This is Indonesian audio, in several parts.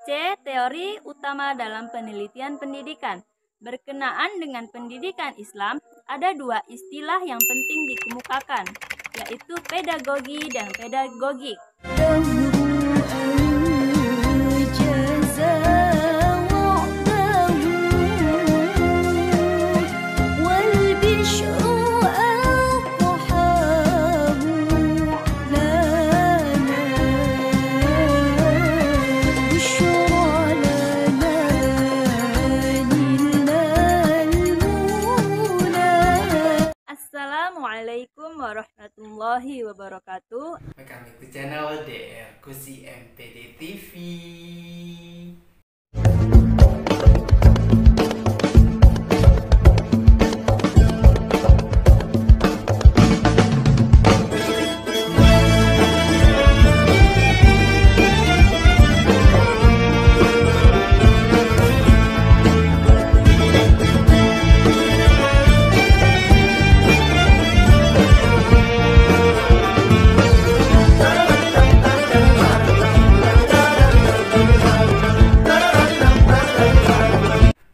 C. Teori utama dalam penelitian pendidikan. Berkenaan dengan pendidikan Islam, ada dua istilah yang penting dikemukakan, yaitu pedagogi dan pedagogik. Assalamualaikum warahmatullahi wabarakatuh. Welcome back to channel DR Kusi MPD TV.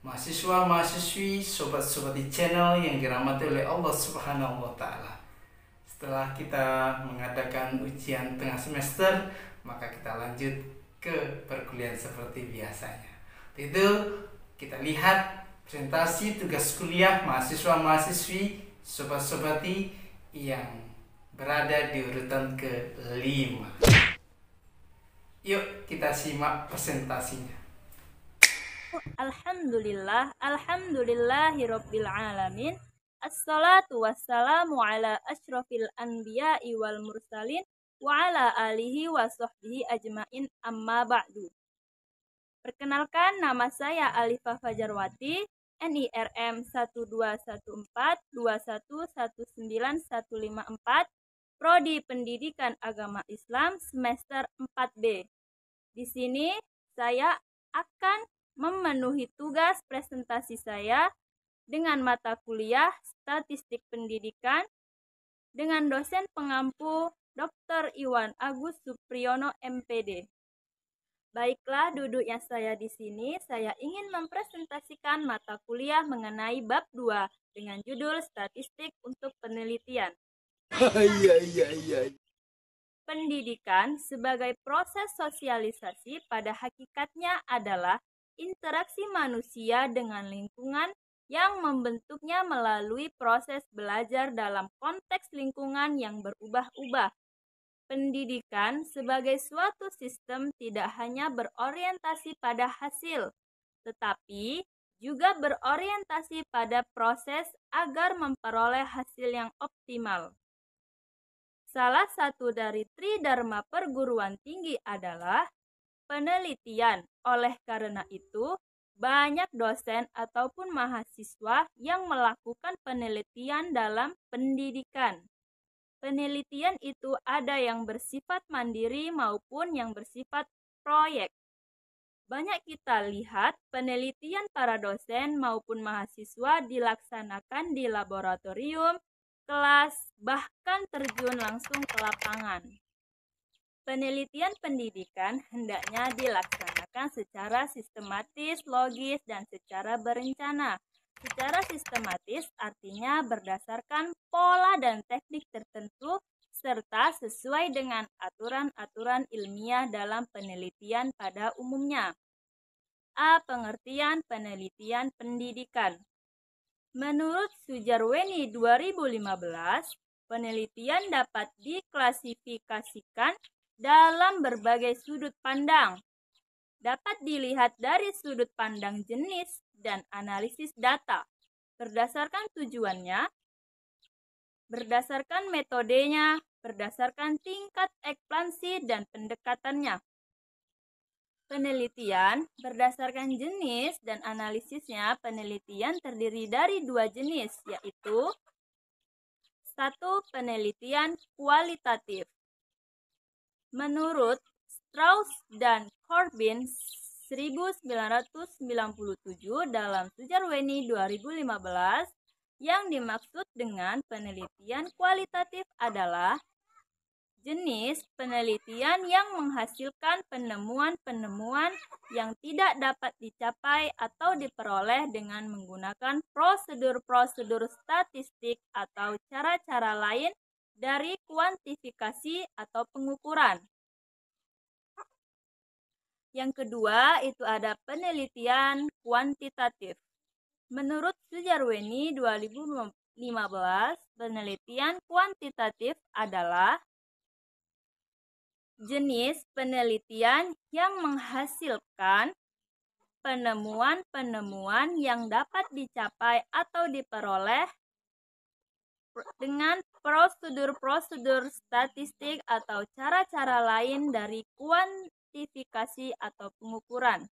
Mahasiswa-mahasiswi, sobat-sobat di channel yang dirahmati oleh Allah Subhanahu wa Ta'ala. Setelah kita mengadakan ujian tengah semester, maka kita lanjut ke perkuliahan seperti biasanya. Itu kita lihat presentasi tugas kuliah mahasiswa-mahasiswi, sobat-sobati yang berada di urutan ke-5. Yuk kita simak presentasinya. Alhamdulillahirabbil alamin. Assalatu wassalamu ala asyrafil anbiya'i wal mursalin wa ala alihi wa sahbihi ajmain, amma ba'du. Perkenalkan, nama saya Alifah Fajarwati, NIRM 121421191554, Prodi Pendidikan Agama Islam semester 4B. Di sini saya akan memenuhi tugas presentasi saya dengan mata kuliah Statistik Pendidikan dengan dosen pengampu Dr. Iwan Agus Supriyono MPD. Baiklah, duduknya saya di sini, saya ingin mempresentasikan mata kuliah mengenai bab 2 dengan judul Statistik untuk Penelitian. Pendidikan sebagai proses sosialisasi pada hakikatnya adalah interaksi manusia dengan lingkungan yang membentuknya melalui proses belajar dalam konteks lingkungan yang berubah-ubah. Pendidikan sebagai suatu sistem tidak hanya berorientasi pada hasil, tetapi juga berorientasi pada proses agar memperoleh hasil yang optimal. Salah satu dari tridharma perguruan tinggi adalah penelitian. Oleh karena itu, banyak dosen ataupun mahasiswa yang melakukan penelitian dalam pendidikan. Penelitian itu ada yang bersifat mandiri maupun yang bersifat proyek. Banyak kita lihat penelitian para dosen maupun mahasiswa dilaksanakan di laboratorium, kelas, bahkan terjun langsung ke lapangan. Penelitian pendidikan hendaknya dilaksanakan secara sistematis, logis, dan secara berencana. Secara sistematis artinya berdasarkan pola dan teknik tertentu serta sesuai dengan aturan-aturan ilmiah dalam penelitian pada umumnya. A. Pengertian penelitian pendidikan. Menurut Sujarweni 2015, penelitian dapat diklasifikasikan dalam berbagai sudut pandang. Dapat dilihat dari sudut pandang jenis dan analisis data, berdasarkan tujuannya, berdasarkan metodenya, berdasarkan tingkat ekspansi dan pendekatannya. Penelitian berdasarkan jenis dan analisisnya, penelitian terdiri dari dua jenis, yaitu 1. Penelitian kualitatif. Menurut Strauss dan Corbin 1997 dalam Sujarweni 2015, yang dimaksud dengan penelitian kualitatif adalah Jenis penelitian yang menghasilkan penemuan-penemuan yang tidak dapat dicapai atau diperoleh dengan menggunakan prosedur-prosedur statistik atau cara-cara lain dari kuantifikasi atau pengukuran. Yang kedua, itu ada penelitian kuantitatif. Menurut Sujarweni 2015, penelitian kuantitatif adalah jenis penelitian yang menghasilkan penemuan-penemuan yang dapat dicapai atau diperoleh dengan prosedur-prosedur statistik atau cara-cara lain dari kuantifikasi atau pengukuran.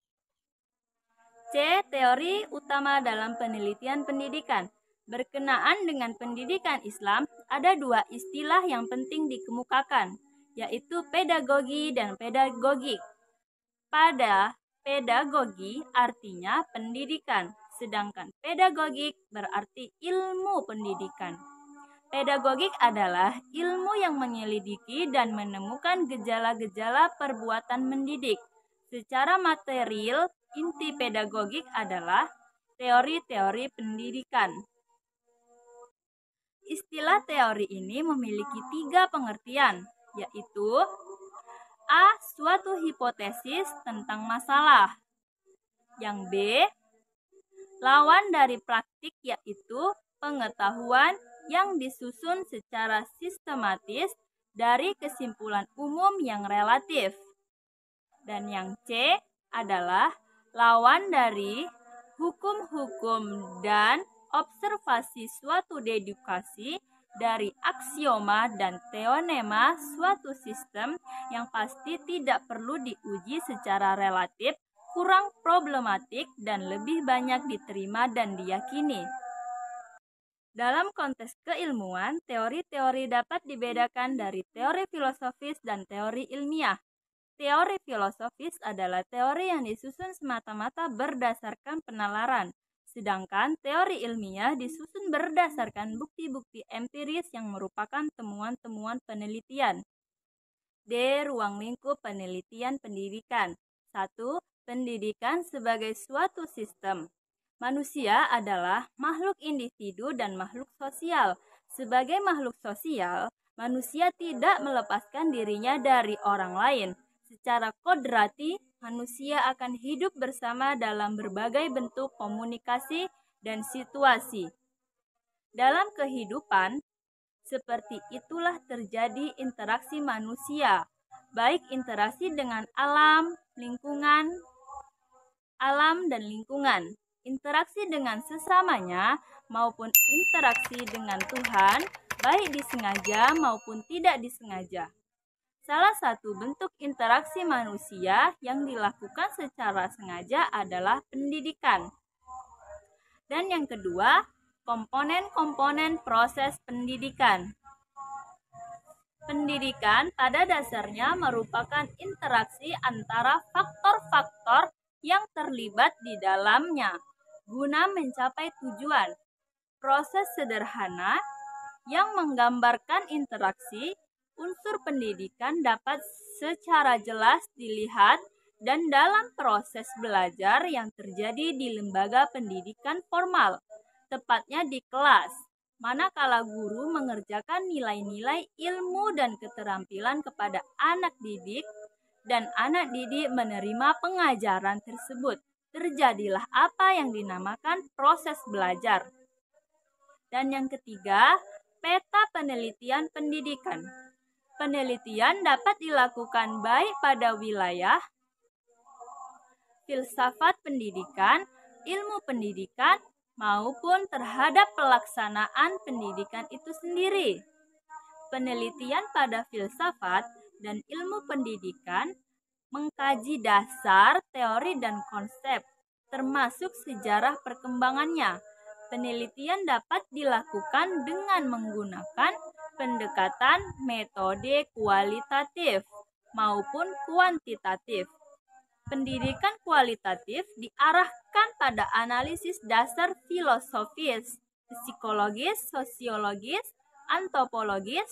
C. Teori utama dalam penelitian pendidikan. Berkenaan dengan pendidikan Islam, ada dua istilah yang penting dikemukakan, yaitu pedagogi dan pedagogik. Pada pedagogi artinya pendidikan, sedangkan pedagogik berarti ilmu pendidikan. Pedagogik adalah ilmu yang menyelidiki dan menemukan gejala-gejala perbuatan mendidik. Secara material, inti pedagogik adalah teori-teori pendidikan. Istilah teori ini memiliki 3 pengertian, yaitu A. Suatu hipotesis tentang masalah. Yang B. Lawan dari praktik, yaitu pengetahuan yang disusun secara sistematis dari kesimpulan umum yang relatif. Dan yang C adalah lawan dari hukum-hukum dan observasi suatu dedukasi dari aksioma dan teorema suatu sistem yang pasti tidak perlu diuji secara relatif, kurang problematik, dan lebih banyak diterima dan diyakini. Dalam konteks keilmuan, teori-teori dapat dibedakan dari teori filosofis dan teori ilmiah. Teori filosofis adalah teori yang disusun semata-mata berdasarkan penalaran, sedangkan teori ilmiah disusun berdasarkan bukti-bukti empiris yang merupakan temuan-temuan penelitian. D. Ruang lingkup penelitian pendidikan. 1. Pendidikan sebagai suatu sistem. Manusia adalah makhluk individu dan makhluk sosial. Sebagai makhluk sosial, manusia tidak melepaskan dirinya dari orang lain. Secara kodrati, manusia akan hidup bersama dalam berbagai bentuk komunikasi dan situasi. Dalam kehidupan, seperti itulah terjadi interaksi manusia, baik interaksi dengan alam dan lingkungan, interaksi dengan sesamanya, maupun interaksi dengan Tuhan, baik disengaja maupun tidak disengaja. Salah satu bentuk interaksi manusia yang dilakukan secara sengaja adalah pendidikan. Dan yang kedua, komponen-komponen proses pendidikan. Pendidikan pada dasarnya merupakan interaksi antara faktor-faktor yang terlibat di dalamnya guna mencapai tujuan. Proses sederhana yang menggambarkan interaksi unsur pendidikan dapat secara jelas dilihat dan dalam proses belajar yang terjadi di lembaga pendidikan formal, tepatnya di kelas, manakala guru mengerjakan nilai-nilai ilmu dan keterampilan kepada anak didik dan anak didik menerima pengajaran tersebut. Terjadilah apa yang dinamakan proses belajar. Dan yang ketiga, peta penelitian pendidikan. Penelitian dapat dilakukan baik pada wilayah filsafat pendidikan, ilmu pendidikan, maupun terhadap pelaksanaan pendidikan itu sendiri. Penelitian pada filsafat dan ilmu pendidikan mengkaji dasar, teori, dan konsep, termasuk sejarah perkembangannya. Penelitian dapat dilakukan dengan menggunakan pendekatan metode kualitatif maupun kuantitatif. Pendidikan kualitatif diarahkan pada analisis dasar filosofis, psikologis, sosiologis, antropologis,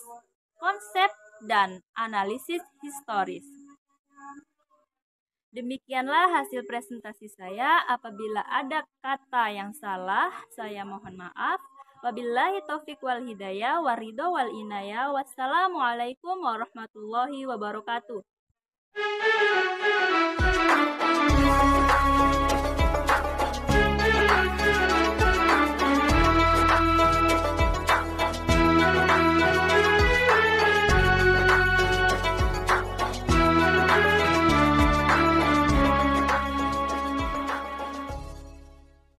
konsep dan analisis historis. Demikianlah hasil presentasi saya. Apabila ada kata yang salah, saya mohon maaf. Wabillahi taufiq wal hidayah, waridho wal inayah. Wassalamualaikum warahmatullahi wabarakatuh.